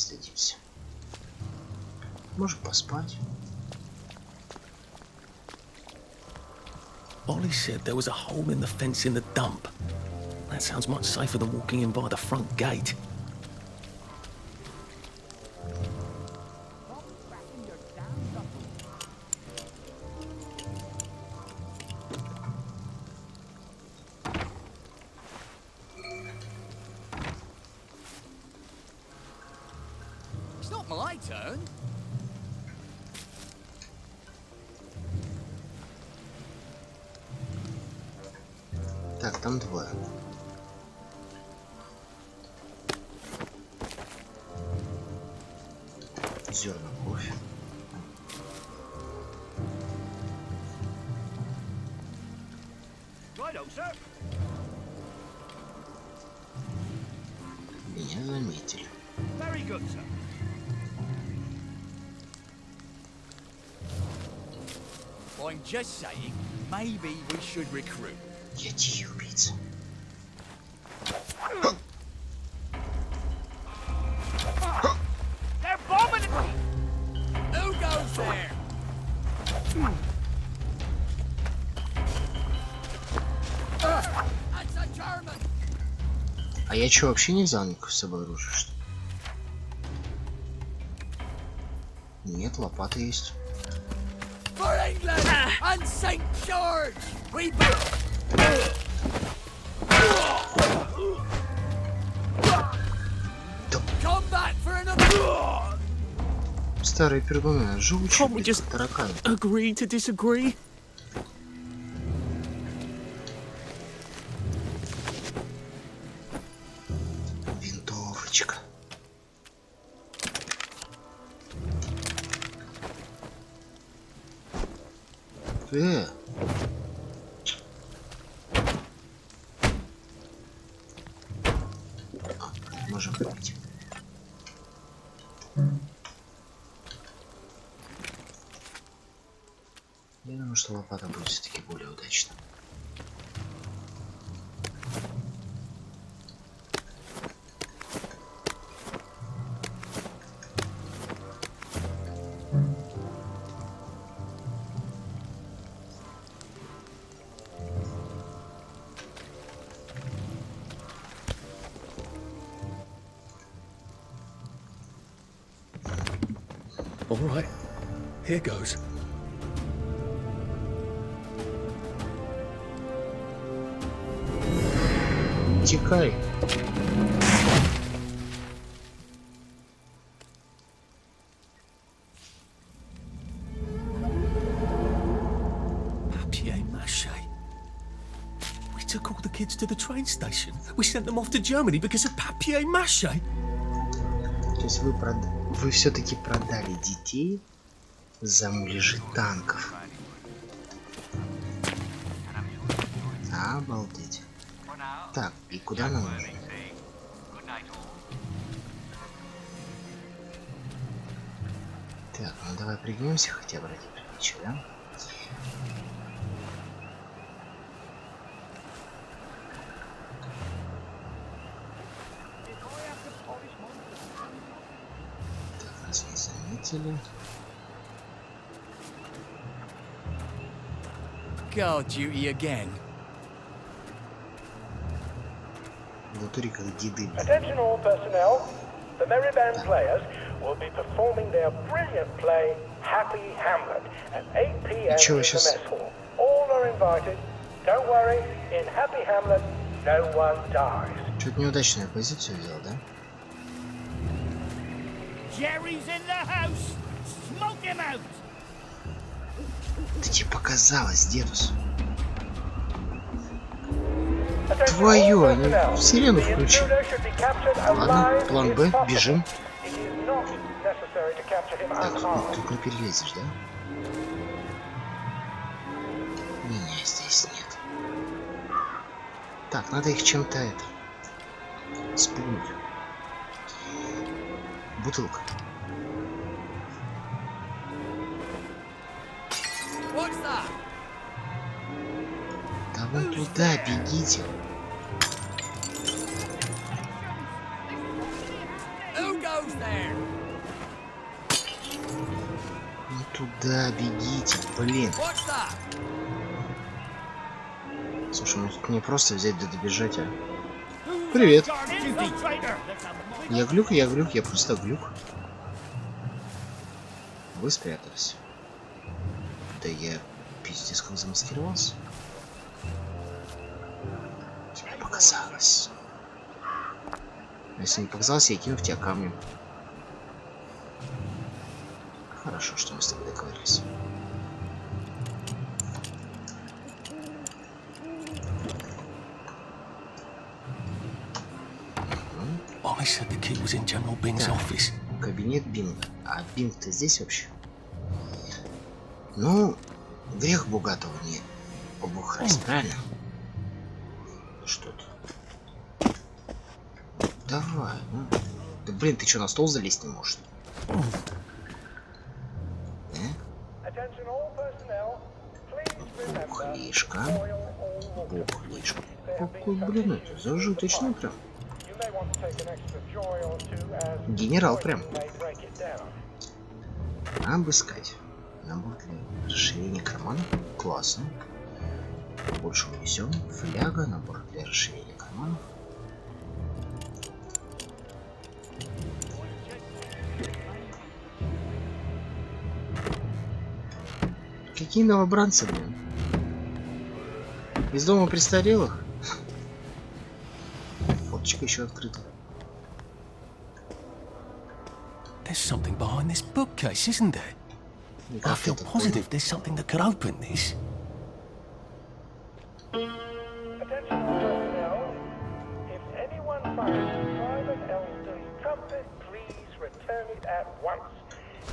наследимся. Можем поспать. Ollie said there was a hole in the fence in the dump. That sounds much safer than walking in by the front gate. It's not my turn. Так, там двое. Зерна кофе. Меня заметили. I'm just saying, maybe we should recruit. Я тихий убийца. They're bombing it! Who goes there? That's a German! А я что, вообще не взял никакое с собой оружие, что ли? Нет, лопата есть. For England and St. George! We come back for another. Старые пердуны, живучие, Can't we just тараканы. agree to disagree? Винтовочка. Можем пройти. Я думаю, что лопата будет все-таки более удачна. All right, here goes. Тикай. Papier-mâché. We took all the kids to the train station. We sent them off to Germany because of papier-mâché. То есть вы все-таки продали детей за муляжи танков. Обалдеть. Так, и куда нам нужно? Так, ну давай пригнемся хотя бы ради приличия, да? Так, нас не заметили. Guard duty again. Внутри как деды. Attention all personnel. The Merry Band players will be performing their brilliant play Happy Hamlet at 8 p.m. in the mess hall. All are invited. Don't worry, in Happy Hamlet, no one dies. Чуть неудачную позицию взял, да? Jerry's in the house. Smoke him out. Да тебе показалось, дедус. Твою, они сирену включили. Ладно, план Б, бежим. Так, тут не перелезешь, да? Меня здесь нет. Так, надо их чем-то это спугнуть. Бутылка. Да вон туда бегите. Who goes there? туда бегите, блин. Слушай, может мне просто взять да добежать, а? Привет. Я глюк, я просто глюк. Вы спрятались. Да я пиздец как замаскировался. Тебе показалось. Если не показалось, я кину в тебя камнем. Хорошо, что мы с тобой договорились. I said the key was in General Bing's office. Кабинет Бинга. А Бинг-то здесь вообще? Ну, грех богатого не обухать, правильно? Что-то. Давай, ну. Да блин, ты что, на стол залезть не можешь? Бухлишка. Бухлишка. Какой, блин, это зажиточный прям. Генерал прям. Обыскать. Набор для расширения кармана. Классно. Больше унесем. Фляга. Набор для расширения карманов. Какие новобранцы, блин? Из дома престарелых? Фоточка еще открыта. There's something behind this bookcase, isn't there? I feel positive there's something that could open this. Attention all personnel. If anyone finds Private Elston's trumpet, please return it at once.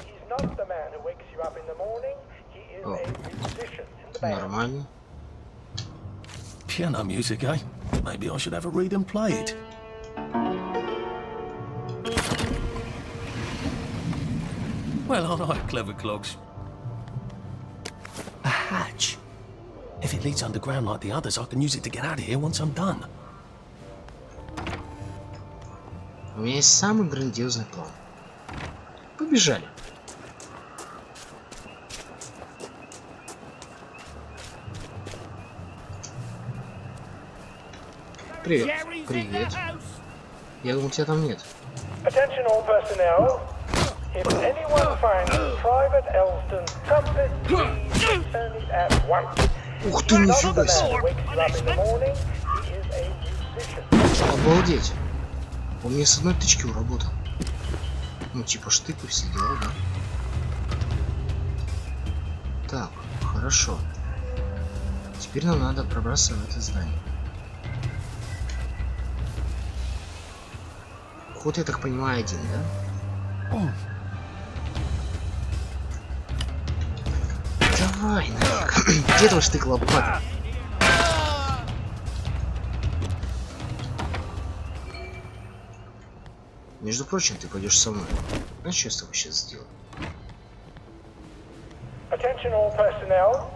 He's not the man who wakes you up in the morning. He is a musician in the band. Нормально. Piano music, eh? Maybe I should have a read and play it. Well, all right, clever clogs. A hatch. If it leads underground like the others, I can use it to get out of here once I'm done. У меня есть самый грандиозный план. Побежали. Привет. Привет. Я думал, тебя там нет. Attention all personnel. If anyone finds Private Elston's trumpet, please return it at once. Ух ты, Not the нифига man себе. who wakes you up in the morning. He is a musician. Обалдеть. Он мне с одной тычки уработал. Ну, типа штык и все дела, да? Так, хорошо. Теперь нам надо пробраться в это здание. Ход, я так понимаю, один, да? Давай, нафиг. Где твой штык, лопата? Между прочим, ты пойдешь со мной. А что я с тобой сейчас сделаю? Attention all personnel.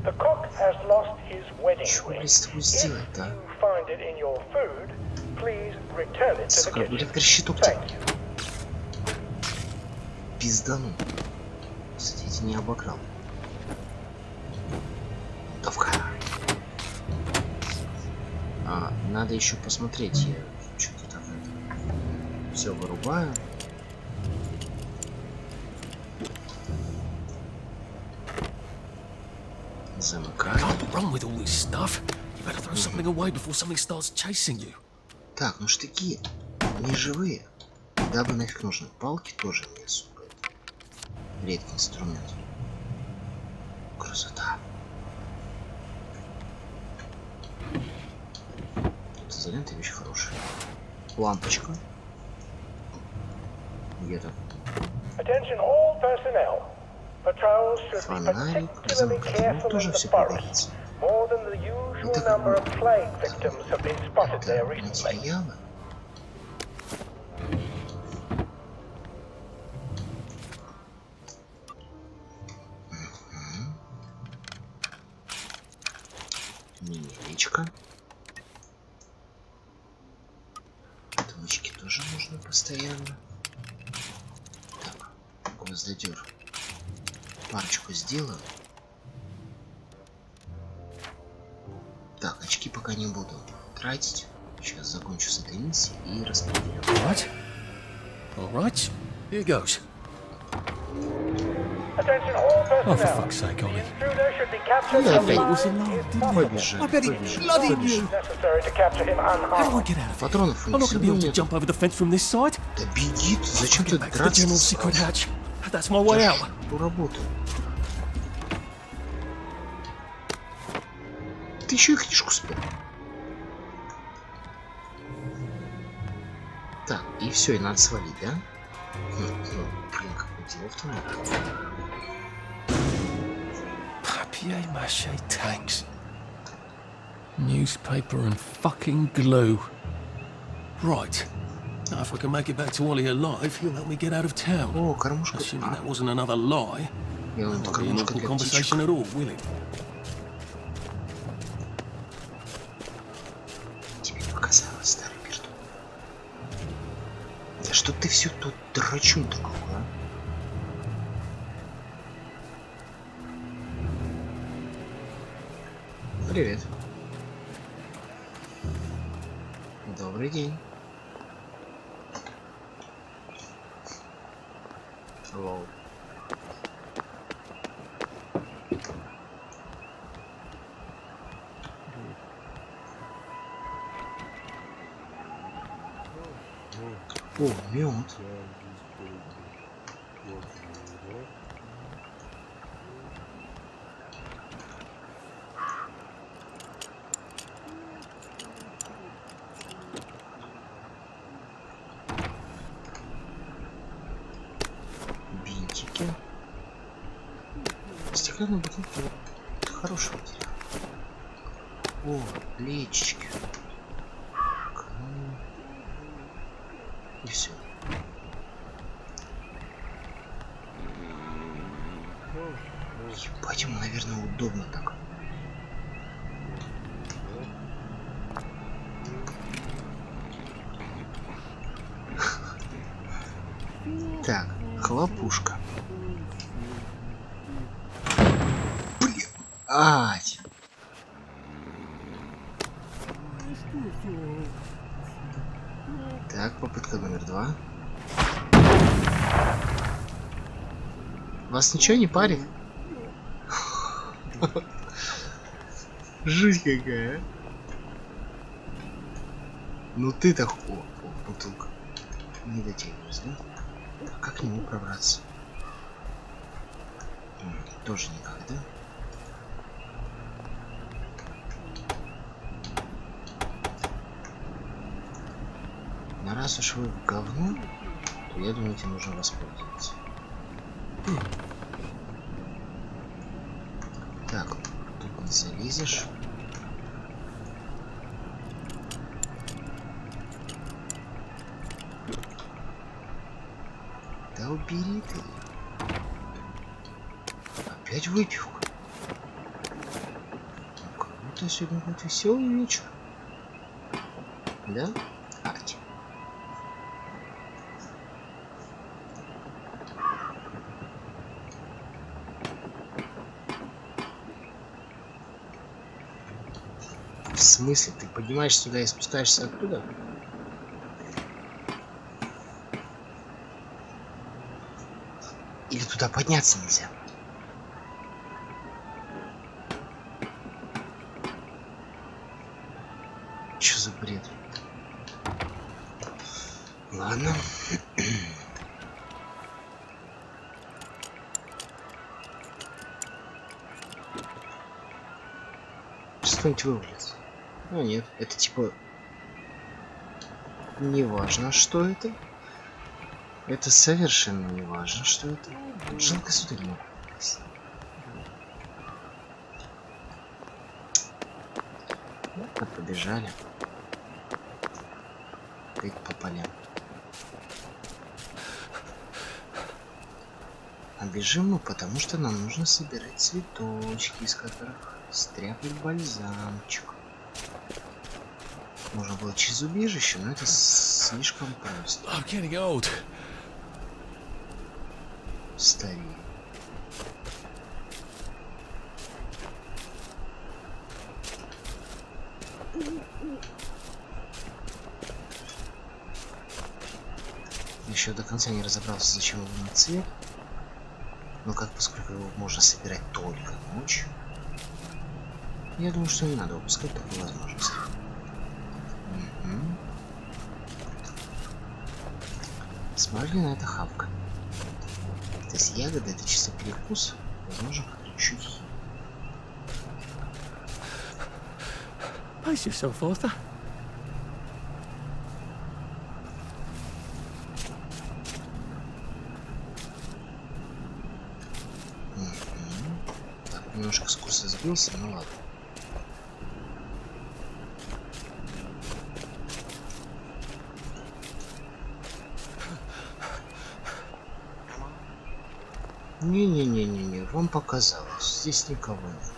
The cook has lost his wedding Что, ring. блядь, с тобой If сделать, да? you find it in your food, please return it to the Сука, kitchen. блядь, щиток тебе. Thank you. Пиздану. Кстати, я тебя не обокрал. Давка. Надо еще посмотреть. Я что-то так это... Все вырубаю. Замыкаю. Can't run with all this stuff. You better throw something away before something starts chasing you. Так, ну штыки не живые. Дабы нафиг нужны. Палки тоже не особо. Редкий инструмент. Красота. Это изолента вещь хорошая. Лампочка. Где-то. Attention all personnel. Patrols should be Фонарик. particularly Замок. Ну, careful in тоже the все forest. пригодится. More than the usual Так, number of plague victims have been spotted there Это recently. материалы. Мини-личка. Отмычки тоже нужно постоянно. Так, гвоздодер. парочку сделаю. Так, очки пока не буду тратить. Сейчас закончу с этой миссией и распределю. All right. Here goes. Attention all Oh, for personnel. fuck's sake, The Ollie. intruder should be captured Yeah, alive. but It was alive, if didn't possible. it? Побежали, I bet he побежали, bloody побежали. knew. Necessary to capture him How do I unharmed. get out of here? Патронов у I'm них not все going to be равно able to нет. jump over the fence from this side. Да беги, ты, зачем ты Get back to the general драться secret сразу? hatch. That's my way Я out. ж поработаю. Ты еще и книжку спел. Так, и все, и надо свалить, да? Блин, какое дело-то надо. Papier-mâché tanks. Newspaper and fucking glue. Right. Now, if I can make it back to Ollie alive, he'll help me get out of town. О, кормушка. Assuming that wasn't another lie. Я It вон won't be an кормушка awkward для conversation птичек. at all, will it? Тебе показалось, старый пердун. Да что ты все тут драчун такого, а? Привет. Добрый день. Лол. О, мед. Бинтики. Стеклянные бутылки. Это хороший материал. О, плечики. И все. Ебать, ему, наверное, удобно так. Так, хлопушка. Блин. Ать. Так, попытка номер 2. Вас ничего не парит? Жуть какая. Ну ты-то... О, бутылка. Не дотягиваюсь, да? А как к нему пробраться? Тоже никак, да? Но раз уж вы в говно, то я думаю, этим нужно воспользоваться. Так, тут не залезешь. Да убери ты. Опять выпивка. Как-то сегодня будет веселый вечер. Да? Ать. В смысле? Ты поднимаешься сюда и спускаешься оттуда? Или туда подняться нельзя? Чё за бред? Ладно. Что-нибудь вывалится. А нет, это типа... Не важно, что это. Это совершенно не важно, что это. Жалко, сюда не могу попасть. Ладно, побежали. Опять по полям. А бежим мы, потому что нам нужно собирать цветочки, из которых стряпать бальзамчик. Можно было через убежище, но это слишком просто. I'm getting old. Старее. Еще до конца не разобрался, зачем его на цвет. Но как, поскольку его можно собирать только ночью, я думаю, что не надо упускать такую возможность. Смотри на это хавка. То есть ягода это чисто перекус, возможно, как-то чуть. Pace yourself, Arthur. Так, немножко с курса сбился, ну ладно. Не-не-не-не-не, вам показалось, здесь никого нет.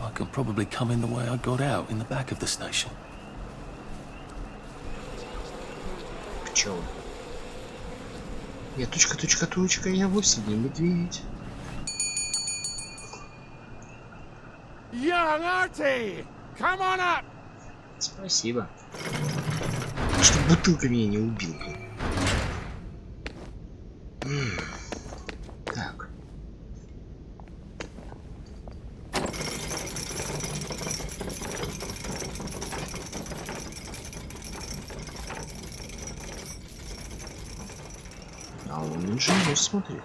I can probably come in the way I got out in the back of the station. Пчелы. Я тучка, я вовсе не медведь. Young Artie! Come on up! Спасибо. Что бутылка меня не убил. Так. А он инженер, смотри.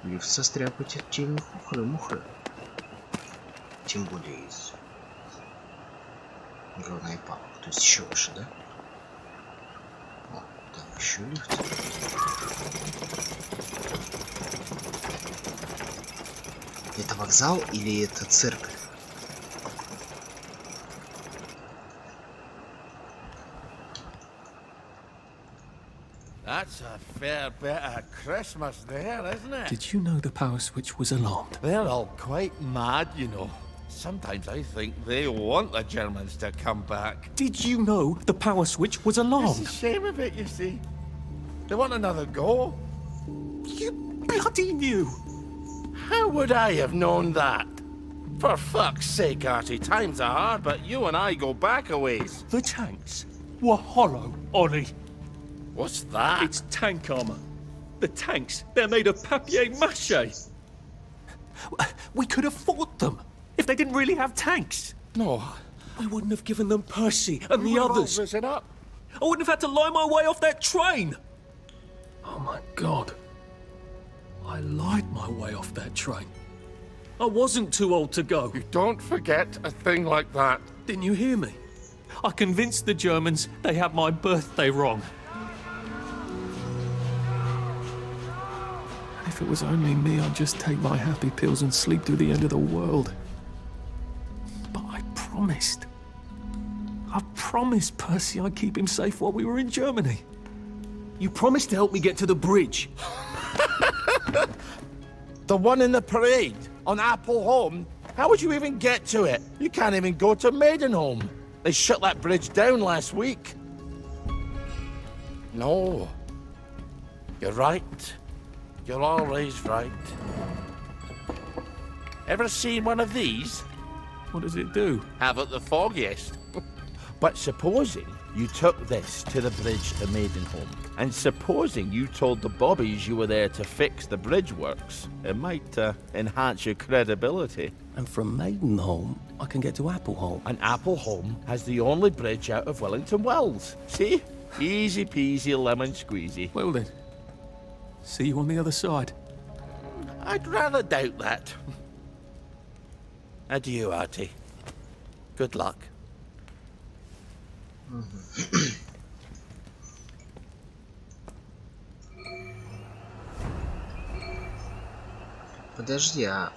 Лифт состряпать от тени мухры. Тем более из говна и палок. То есть еще выше, да? О, так, еще лифт. Это вокзал или это церковь? That's a fair bit of Christmas there, isn't it? Did you know the power switch was alarmed? They're all quite mad, you know. Sometimes I think they want the Germans to come back. Did you know the power switch was It's alarmed? a shame of it, you see. They want another go. You bloody knew! How would I have known that? For fuck's sake, Artie, times are hard, but you and I go back a ways. The tanks were hollow, Ollie. What's that? It's tank armor. The tanks, they're made of papier-mâché. We could have fought them if they didn't really have tanks. No. We wouldn't have given them Percy and the others. Risen up. I wouldn't have had to lie my way off that train. Oh my God. I lied my way off that train. I wasn't too old to go. You don't forget a thing like that. Didn't you hear me? I convinced the Germans they had my birthday wrong. If it was only me, I'd just take my happy pills and sleep through the end of the world. But I promised. I promised Percy I'd keep him safe while we were in Germany. You promised to help me get to the bridge. The one in the parade on Apple Home? How would you even get to it? You can't even go to Maidenholm. They shut that bridge down last week. No. You're right. You're always right. Ever seen one of these? What does it do? Haven't the foggiest. But supposing you took this to the bridge to Maidenholm, and supposing you told the bobbies you were there to fix the bridge works, it might enhance your credibility. And from Maidenholm, I can get to Appleholm. And Appleholm has the only bridge out of Wellington Wells. See? Easy peasy lemon squeezy. Well then, see you on the other side. I'd rather doubt that. Adieu, Artie. Good luck. Подожди, а...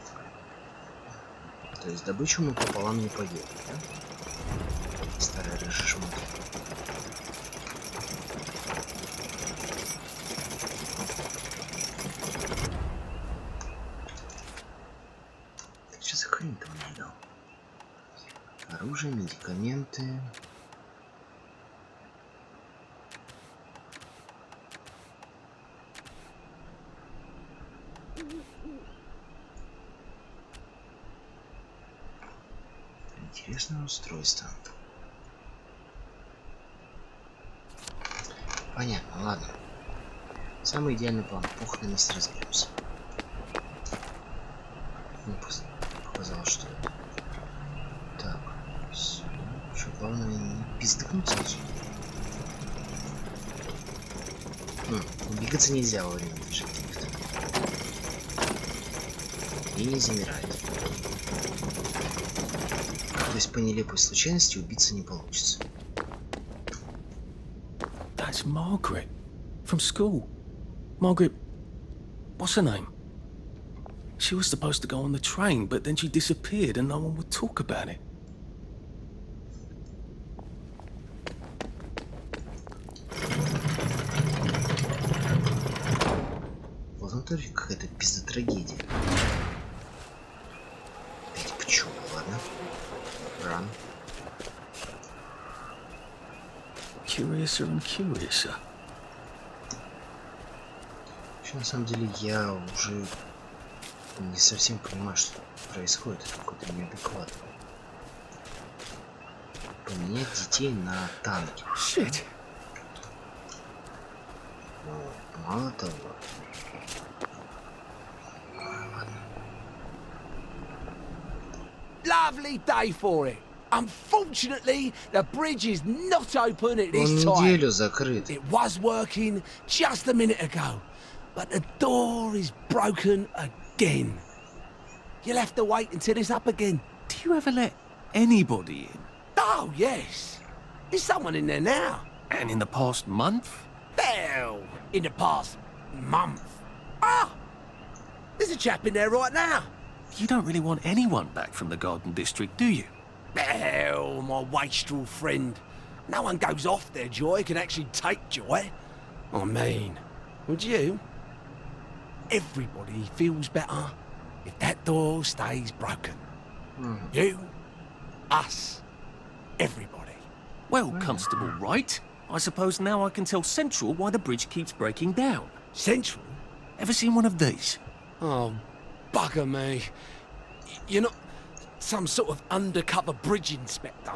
То есть добычу мы пополам не поделим, да? Старый рыжий шмот. Что за хрень-то он мне дал? Оружие, медикаменты... Интересное устройство. Понятно, ладно. Самый идеальный план. Пух, на месте разберемся. Мне показалось, что это. Так, все. Что, главное не пиздыкнуться отсюда. Двигаться нельзя во время движения лифта. И не замирает. То есть по нелепой случайности убиться не получится. That's Margaret. From school. Margaret... What's her name? She was supposed to go on the train, but then she disappeared and no one would talk about it. Вот он тоже какая-то пизда-трагедия. Опять пчелы, ладно. Ран. Curiouser and curiouser. Вообще, на самом деле, я уже не совсем понимаю, что происходит. Это какой-то неадекват. Поменять детей на танки. Shit. Но мало того. Ладно. Lovely day for it. Unfortunately, the bridge is not open at Он this time. неделю закрыт. It was working just a minute ago, but the door is broken again. You'll have to wait until it's up again. Do you ever let anybody in? Oh, yes. There's someone in there now. And in the past month? Hell, in the past month. Ah! There's a chap in there right now. You don't really want anyone back from the Garden District, do you? Hell, my wastrel friend. No one goes off their joy can actually take joy. I mean, would you? Everybody feels better if that door stays broken. You, us, everybody. Well, Constable Wright, I suppose now I can tell Central why the bridge keeps breaking down. Central? Ever seen one of these? Oh, bugger me. You're not some sort of undercover bridge inspector?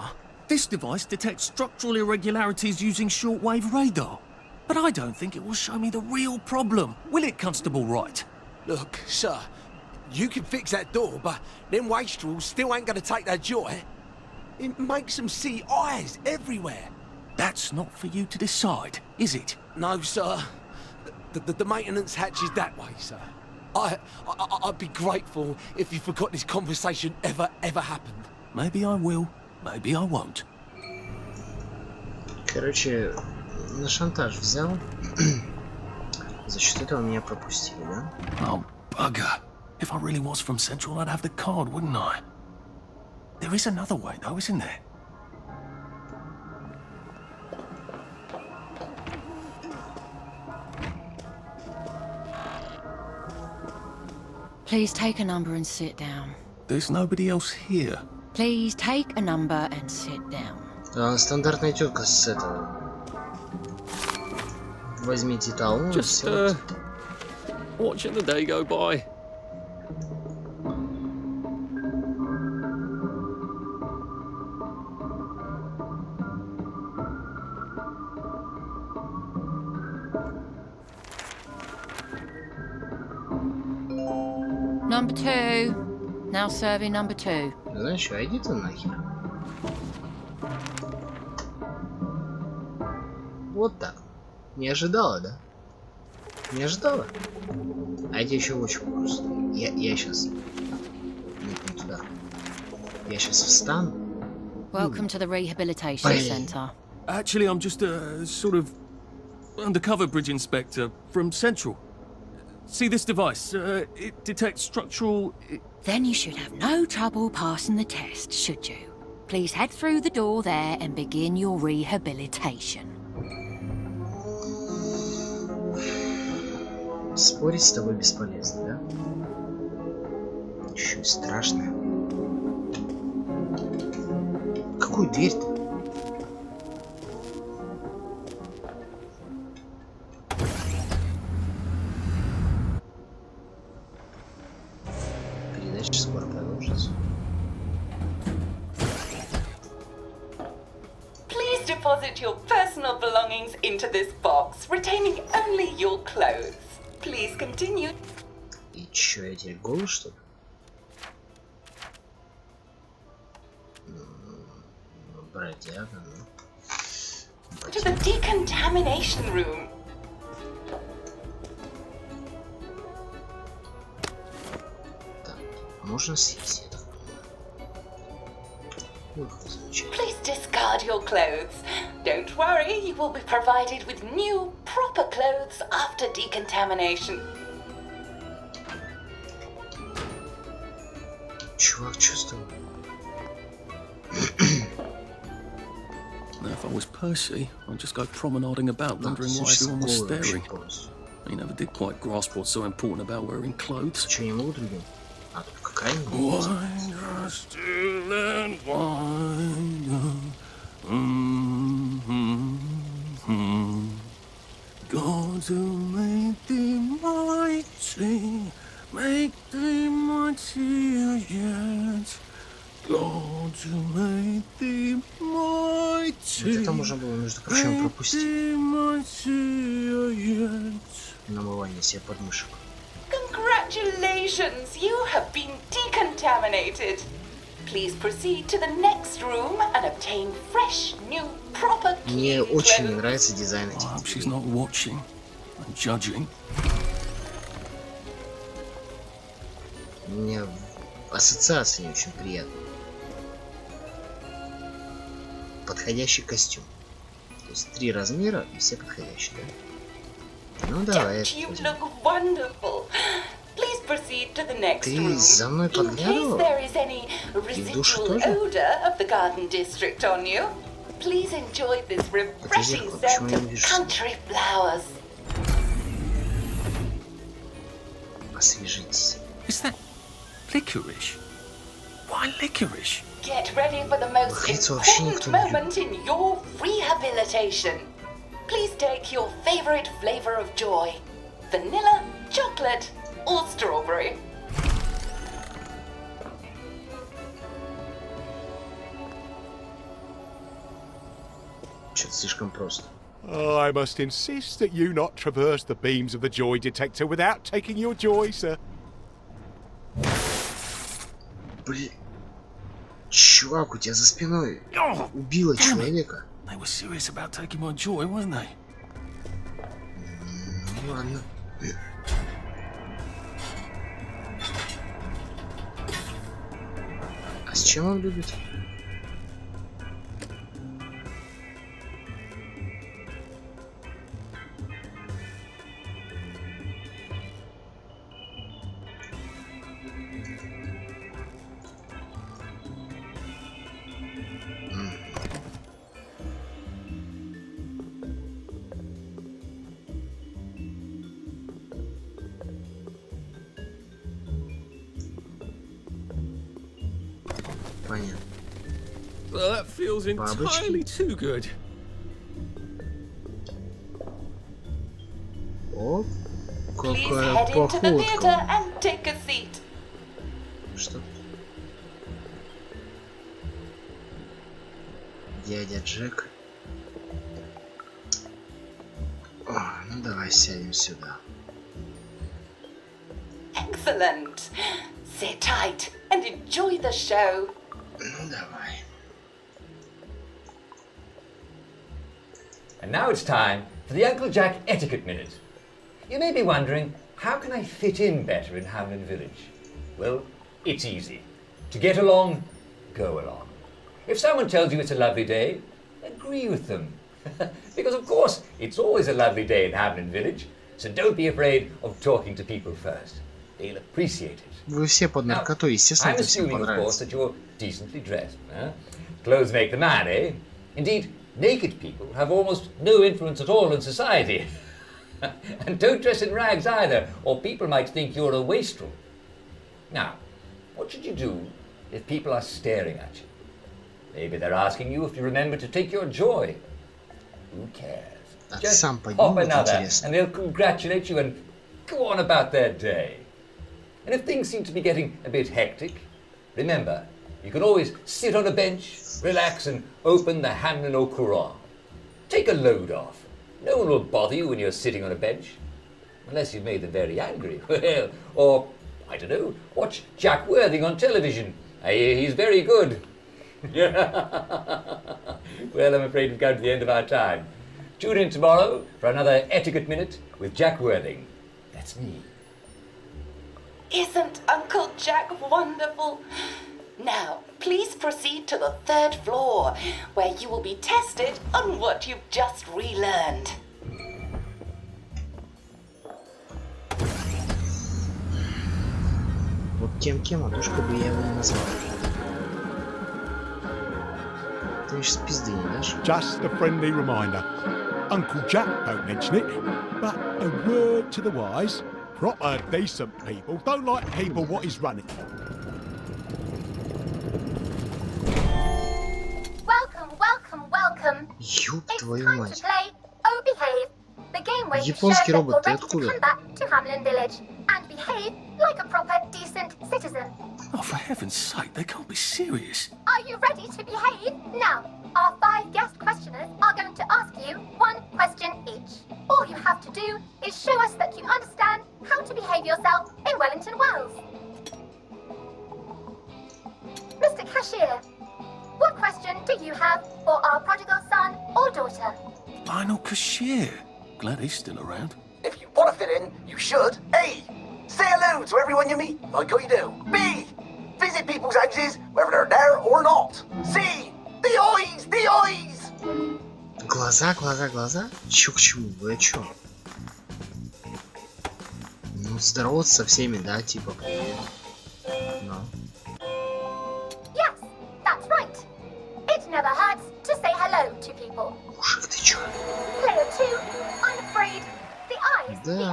This device detects structural irregularities using shortwave radar. But I don't think it will show me the real problem. Will it, Constable Wright? Look, sir, you can fix that door, but them wastrels still ain't gonna take their joy. It makes them see eyes everywhere. That's not for you to decide, is it? No, sir. The maintenance hatch is that way, sir. I'd be grateful if you forgot this conversation ever happened. Maybe I will, maybe I won't. Короче, на шантаж взял. За счет этого меня пропустили, да? Oh, bugger. If I really was from Central, I'd have the card, wouldn't I? There is another way, though, isn't there? Please take a number and sit down. There's nobody else here. Please take a number and sit down. Стандартная тетка с этого. Возьмите талон. Just, watching the day go by. Number 2. Now serving number 2. Знаешь что, иди ты нахер. Вот так. Не ожидала, да? Не ожидала? А это еще очень просто. Я сейчас... Нет, не туда. Я сейчас встану. Welcome to the rehabilitation centre. Actually, I'm just a sort of undercover bridge inspector from Central. See this device? It detects structural... Then you should have no trouble passing the test, should you? Please head through the door there and begin your rehabilitation. Спорить с тобой бесполезно, да? Еще и страшно. Какую дверь-то? Передача скоро продолжится. Please deposit your personal belongings into this box, retaining only your clothes. Please continue. И чё, я теперь голый, что ли? Бродяга, ну. To the decontamination room. Так, можно съесть, я так понимаю. Ох, замечательно. Please discard your clothes. Don't worry, you will be provided with new, proper clothes after decontamination. Чувак чувствовал. Now, if I was Percy, I'd just go promenading about, wondering why everyone was staring. He never did quite grasp what's so important about wearing clothes. Чё, не могу другим? А, тут кокаин? Wine, still and wine. God to make thee mighty, make thee mightier yet. God to make thee mighty. Вот это можно было, между прочим, пропустить. Намывание себе подмышек. Congratulations, you have been decontaminated. Please proceed to the next room and obtain fresh, new, proper Мне clean очень не clothes. нравится дизайн I этих hope she's дверей. not watching and judging. Мне ассоциация не очень приятная. Подходящий костюм. То есть 3 размера и все подходящие, да? Ну давай. Don't you look wonderful? Please proceed to the next Ты room. за мной In case подглядывала? there is any душе residual тоже? odor of the garden district on you, please enjoy this refreshing зеркало, scent почему я не of вижу? country flowers. Освежитесь. Is that licorice? Why licorice? Get ready for the most Выходится, вообще important никто не любит. moment in your rehabilitation. Please take your favorite flavor of joy. Vanilla, chocolate, or strawberry. Что-то слишком просто. I must insist that you not traverse the beams of the joy detector without taking your joy, sir. Блин. Чувак, у тебя за спиной убило человека. They were serious about taking my joy, weren't they? Ну ладно. А с чем он любит? Понятно. Well, that feels entirely too good. О, Please какая head into the theater походка. and take a seat. Что? Дядя Джек. О, ну давай сядем сюда. Excellent. Sit tight and enjoy the show. Ну давай. And now it's time for the Uncle Jack Etiquette Minute. You may be wondering, how can I fit in better in Hamlin Village? Well, it's easy. To get along, go along. If someone tells you it's a lovely day, agree with them. Because of course, it's always a lovely day in Hamlin Village, so don't be afraid of talking to people first. They'll appreciate it. Вы все под наркотой, естественно, I'm это всем assuming, of course, понравится. that you're decently dressed. Huh? Clothes make the man, eh? Indeed, naked people have almost no influence at all in society. And don't dress in rags either, or people might think you're a wastrel. Now, what should you do if people are staring at you? Maybe they're asking you if you remember to take your joy. Who cares? А Just сам pop поднимут, another, интересно. and they'll congratulate you and go on about their day. And if things seem to be getting a bit hectic, remember, You can always sit on a bench, relax and open the Hamlin au Courant. Take a load off. No one will bother you when you're sitting on a bench. Unless you've made them very angry. Well, or, I don't know, watch Jack Worthing on television. I hear he's very good. Well, I'm afraid we've come to the end of our time. Tune in tomorrow for another Etiquette Minute with Jack Worthing. That's me. Isn't Uncle Jack wonderful? Now, please proceed to the 3rd floor, where you will be tested on what you've just relearned. Вот кем-кем, а душка бы я его не назвал. Ты сейчас пизды не дашь? Just a friendly reminder. Uncle Jack don't mention it, but a word to the wise. Proper decent people don't like people what is running. Welcome. Ёб It's твою time мать. to play Oh Behave, the game where you show Японский that робот, ты you're ready откуда? to come back to Hamlin Village and behave like a proper, decent citizen. Oh, for heaven's sake, they can't be serious. Are you ready to behave? Now, our 5 guest questioners are going to ask you 1 question each. All you have to do is show us that you understand how to behave yourself in Wellington, Wales. Mr. Cashier, what question do you have for our prodigal son or daughter? Lionel Cashier. Glad he's still around. If you want to fit in, you should. A. Say hello to everyone you meet, like how you do. B. Visit people's houses, whether they're there or not. C. The eyes! The eyes! Глаза? Чё к чему? Вы о чём? Ну, здороваться со всеми, да, типа, привет. Ну. Yes, that's right. It never hurts to say hello to people. Мужик, ты чё? Player 2, I'm afraid the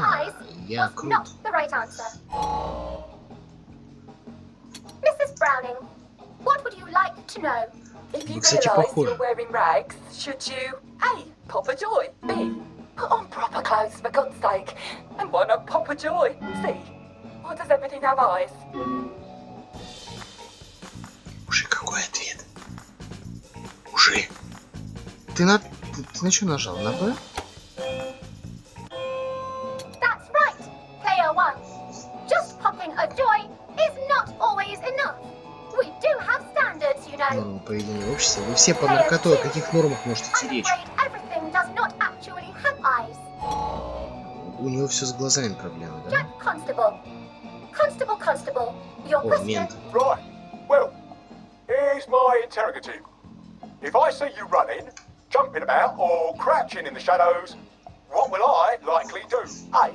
eyes я was крут. not the right answer. Mrs. Browning, what would you like to know? If you Вы, кстати, realise похожи. you're wearing rags, should you A. Pop a joy, B. Put on proper clothes for God's sake, and why not pop a joy, C. Why does everything have eyes? Мужик, какой ответ? Мужик. Ты на чё нажал? На Б? That's right, Player 1. Just popping a joy is not always enough. We do have standards, you know. Нормы поведения в обществе. Вы все под наркотой. О каких нормах может идти I'm речь? afraid everything does not actually have eyes. У него все с глазами проблемы, да? Jack Constable. Constable, your О, question. мент. Right. Well, here's my interrogative. If I see you running, jumping about, or crouching in the shadows, what will I likely do? A.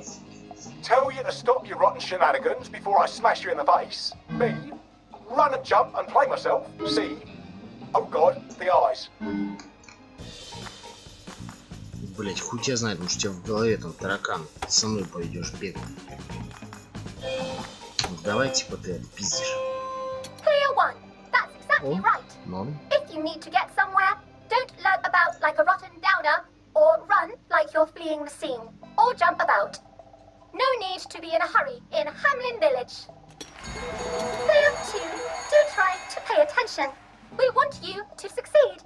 Tell you to stop your rotten shenanigans before I smash you in the face. B. Run and jump and play myself. C. Oh God, the eyes. Блять, хуй тебя знает, может у тебя в голове там таракан. Ты со мной пойдешь бегать. Ну, давай, типа, ты отпиздишь. Player 1. That's exactly Oh. right. Норм. If you need to get somewhere, don't lurk about like a rotten downer, or run like you're fleeing the scene, or jump about. No need to be in a hurry in Hamlin Village. Player 2, do try to pay attention. We want you to succeed.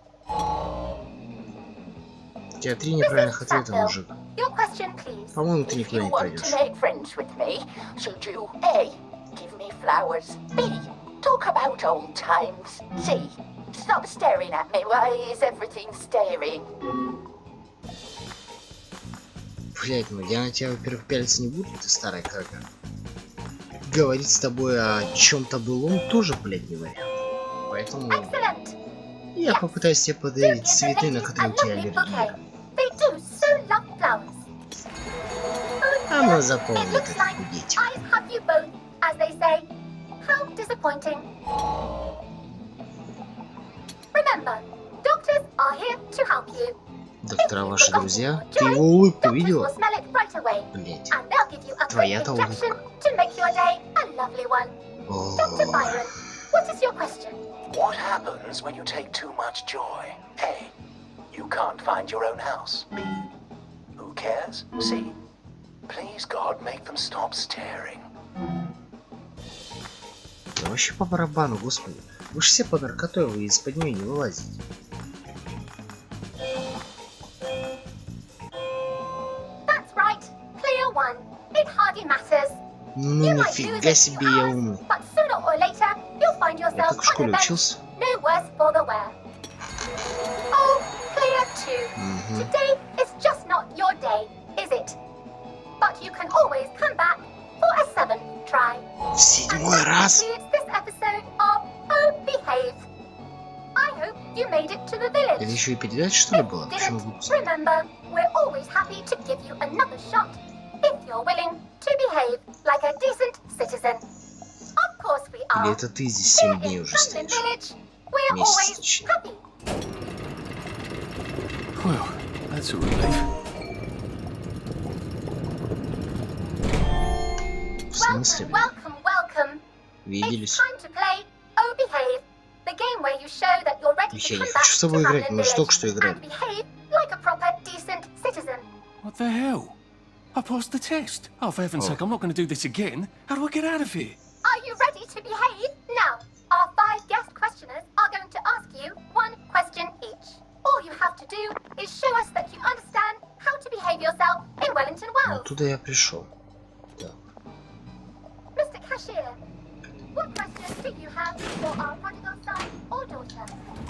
У тебя 3 неправильных ответа, Sackville, мужик. your question, please. По-моему, ты If никуда you не want пройдешь. to make friends with me, should you A. Give me flowers, B. Talk about old times, C. Stop staring at me, why is everything staring? Блять, ну я на тебя, во-первых, пялиться не буду, ты старая кака. Говорить с тобой о чем-то былом тоже, блядь, не вариант. Поэтому Excellent. я попытаюсь тебе Do подарить give the цветы, на ladies которые a у тебя lovely аллергия. bouquet. They do so love flowers. Oh, Она dear, заполнит it looks этот like букетик. I have you both, as they say. How disappointing. Remember, doctors are here to help you. Доктора ваши друзья. Ты его улыбку Doctors видела? will smell it right away, Блять. and they'll give you a quick Твоя-то injection улыбка. to make your day a lovely one. Dr. О, Byron, what is your question? What happens when you take too much joy? A. You can't find your own house. B. Who cares? C. Please, God, make them stop staring. да вообще по барабану, господи. Вы же все под наркотой, вы из-под нее не вылазите. That's right. Clear one. It hardly matters. Ну You might lose нифига a few себе, я hours, умный. but sooner or later you'll find Я yourself как в школе on a bench. учился. No worse for the wear. Oh, clear two. Today is just not your day, is it? But you can always come back for a seventh try. В седьмой раз? Concludes this episode of Oh Behave. I hope you made it to the village. Это еще и передача, что ли, была? If Почему didn't, выпуск? remember, we're always happy to give you another shot if you're willing to behave like a decent citizen. Of course we are. Или это ты здесь 7 Here дней in уже Hamlin стоишь? Village, we're Месяц, always точнее. happy. Well, that's a relief. В смысле, блин? Welcome. It's Виделись? time to play Oh Behave, the game where you show that you're ready to Я не come хочу back с to тобой играть, Hamlin мы же Village только что играли. and behave like a proper decent citizen. What the hell? I passed the test. Oh, for heaven's sake, I'm not going to do this again. How do I get out of here? Are you ready to behave? Now, our 5 guest questioners are going to ask you 1 question each. All you have to do is show us that you understand how to behave yourself in Wellington Wells. Оттуда я пришел. Так. Mr. Cashier, what questions do you have for our prodigal son or daughter?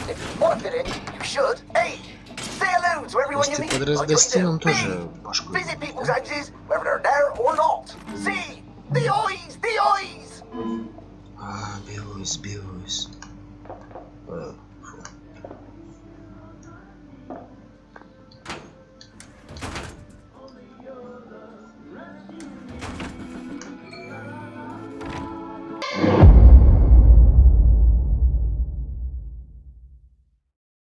If you want to fit in, you should. A. Say hello to То everyone есть you ты meet. под like what you разгостином do. тоже B. башку. Visit people's houses, whether they're there or not. C. The eyes, the eyes. А, Белуис.